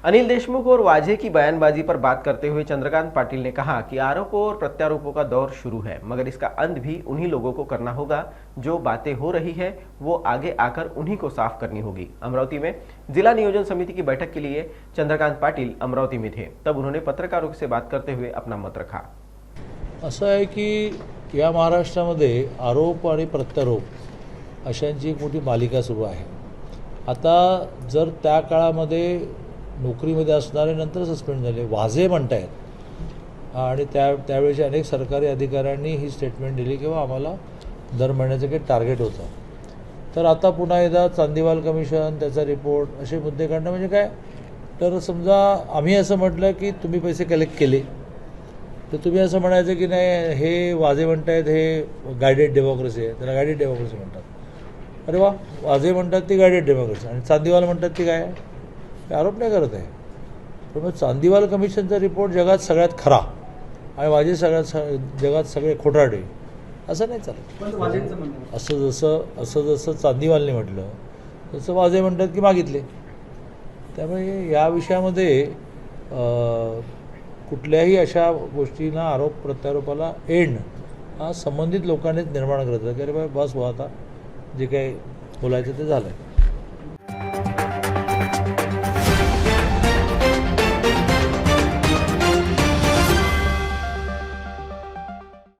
अनिल देशमुख और वाजे की बयानबाजी पर बात करते हुए चंद्रकांत पाटिल ने कहा कि आरोपों और प्रत्यारोपों का दौर शुरू है, मगर इसका अंत भी उन्हीं लोगों को करना होगा। जो बातें हो रही है वो आगे आकर उन्हीं को साफ करनी होगी। अमरावती में जिला नियोजन समिति की बैठक के लिए चंद्रकांत पाटिल अमरावती में थे, तब उन्होंने पत्रकारों से बात करते हुए अपना मत रखा। असं आहे की या महाराष्ट्रामध्ये आरोप आणि प्रत्यारोप अशांची एक मोठी मालिका सुरू आहे। आता जर त्या काळामध्ये नोकरीमध्ये असणारे नंतर सस्पेंड झाले वाजे म्हणतायत आणि त्यावेळेच्या अनेक सरकारी अधिकाऱ्यांनी ही स्टेटमेंट दिली किंवा आम्हाला दर महिन्याचं काही टार्गेट होतं। तर आता पुन्हा एकदा चांदीवाल कमिशन त्याचा रिपोर्ट असे मुद्दे काढणं म्हणजे काय, तर समजा आम्ही असं म्हटलं की तुम्ही पैसे कलेक्ट केले तर तुम्ही असं म्हणायचं की नाही हे वाजे म्हणतायत हे गायडेड डेमोक्रेसी आहे, त्याला गायडेड डेमोक्रेसी म्हणतात। अरे वा, वाजे म्हणतात ती गायडेड डेमोक्रेसी आणि चांदीवाल म्हणतात ती काय आहे, आरोप नाही करत आहे। पण मग चांदीवाल कमिशनचा रिपोर्ट जगात सगळ्यात खरा आणि वाजे सगळ्यात जगात सगळे खोटारडे असं नाही चालत। असं जसं चांदीवालने म्हटलं तसं वाजे म्हणतात की मागितले। त्यामुळे या विषयामध्ये कुठल्याही अशा गोष्टींना आरोप प्रत्यारोपाला एंड हा संबंधित लोकांनीच निर्माण करायचा की अरे बस आता जे काही बोलायचं ते झालं।